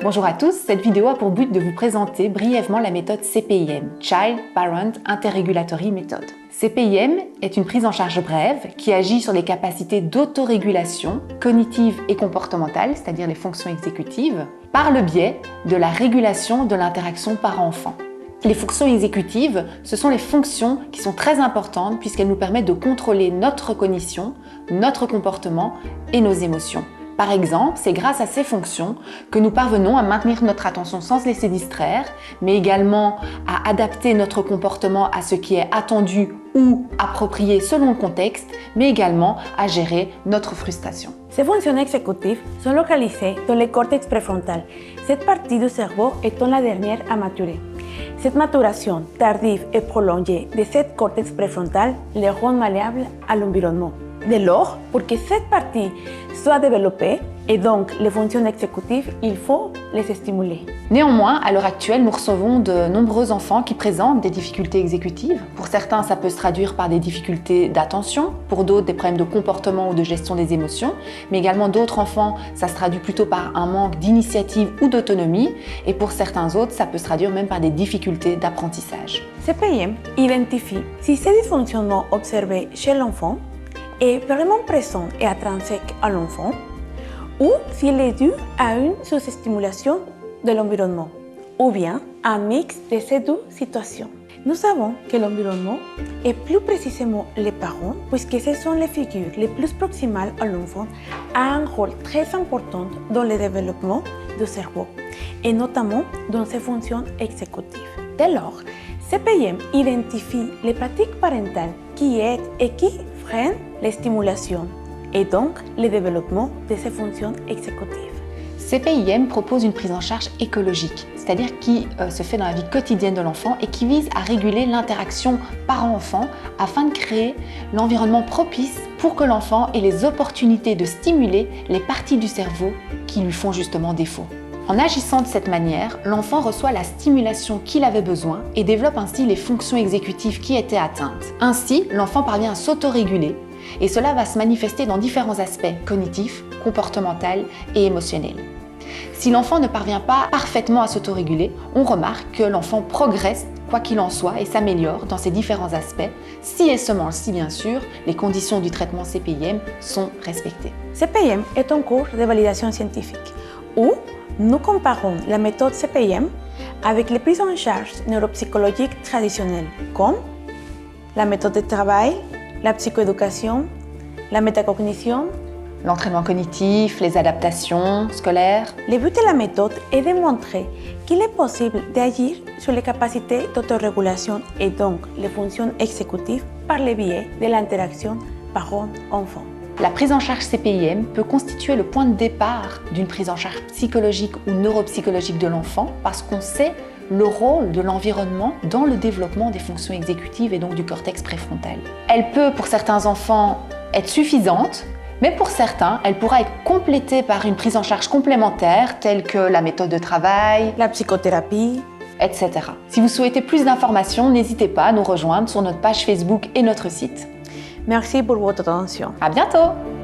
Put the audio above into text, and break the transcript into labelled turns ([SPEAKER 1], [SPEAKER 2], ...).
[SPEAKER 1] Bonjour à tous, cette vidéo a pour but de vous présenter brièvement la méthode CPIM, Child Parent Interregulatory Method. CPIM est une prise en charge brève qui agit sur les capacités d'autorégulation cognitive et comportementale, c'est-à-dire les fonctions exécutives, par le biais de la régulation de l'interaction parent-enfant. Les fonctions exécutives, ce sont les fonctions qui sont très importantes puisqu'elles nous permettent de contrôler notre cognition, notre comportement et nos émotions. Par exemple, c'est grâce à ces fonctions que nous parvenons à maintenir notre attention sans se laisser distraire, mais également à adapter notre comportement à ce qui est attendu ou approprié selon le contexte, mais également à gérer notre frustration.
[SPEAKER 2] Ces fonctions exécutives sont localisées dans le cortex préfrontal, cette partie du cerveau étant la dernière à maturer. Cette maturation tardive et prolongée de ce cortex préfrontal les rend malléables à l'environnement. Dès lors, pour que cette partie soit développée, et donc les fonctions exécutives, il faut les stimuler.
[SPEAKER 1] Néanmoins, à l'heure actuelle, nous recevons de nombreux enfants qui présentent des difficultés exécutives. Pour certains, ça peut se traduire par des difficultés d'attention, pour d'autres, des problèmes de comportement ou de gestion des émotions, mais également d'autres enfants, ça se traduit plutôt par un manque d'initiative ou d'autonomie, et pour certains autres, ça peut se traduire même par des difficultés d'apprentissage.
[SPEAKER 2] CPIM identifie si ces dysfonctionnements observés chez l'enfant est vraiment présent et intrinsèque à l'enfant, ou s'il est dû à une sous-stimulation de l'environnement, ou bien un mix de ces deux situations. Nous savons que l'environnement, et plus précisément les parents, puisque ce sont les figures les plus proximales à l'enfant, a un rôle très important dans le développement du cerveau, et notamment dans ses fonctions exécutives. Dès lors, CPIM identifie les pratiques parentales qui aident et qui freinent les stimulations et donc le développement de ces fonctions exécutives.
[SPEAKER 1] CPIM propose une prise en charge écologique, c'est-à-dire qui se fait dans la vie quotidienne de l'enfant et qui vise à réguler l'interaction parent-enfant afin de créer l'environnement propice pour que l'enfant ait les opportunités de stimuler les parties du cerveau qui lui font justement défaut. En agissant de cette manière, l'enfant reçoit la stimulation qu'il avait besoin et développe ainsi les fonctions exécutives qui étaient atteintes. Ainsi, l'enfant parvient à s'autoréguler et cela va se manifester dans différents aspects cognitifs, comportementaux et émotionnels. Si l'enfant ne parvient pas parfaitement à s'autoréguler, on remarque que l'enfant progresse quoi qu'il en soit et s'améliore dans ces différents aspects, si et seulement si bien sûr les conditions du traitement CPIM sont respectées.
[SPEAKER 2] CPIM est un cours de validation scientifique où nous comparons la méthode CPIM avec les prises en charge neuropsychologiques traditionnelles comme la méthode de travail, la psychoéducation, la métacognition,
[SPEAKER 1] l'entraînement cognitif, les adaptations scolaires.
[SPEAKER 2] Le but de la méthode est de montrer qu'il est possible d'agir sur les capacités d'autorégulation et donc les fonctions exécutives par le biais de l'interaction parent-enfant.
[SPEAKER 1] La prise en charge CPIM peut constituer le point de départ d'une prise en charge psychologique ou neuropsychologique de l'enfant parce qu'on sait le rôle de l'environnement dans le développement des fonctions exécutives et donc du cortex préfrontal. Elle peut, pour certains enfants, être suffisante, mais pour certains, elle pourra être complétée par une prise en charge complémentaire telle que la méthode de travail,
[SPEAKER 2] la psychothérapie,
[SPEAKER 1] etc. Si vous souhaitez plus d'informations, n'hésitez pas à nous rejoindre sur notre page Facebook et notre site.
[SPEAKER 2] Merci pour votre attention.
[SPEAKER 1] À bientôt!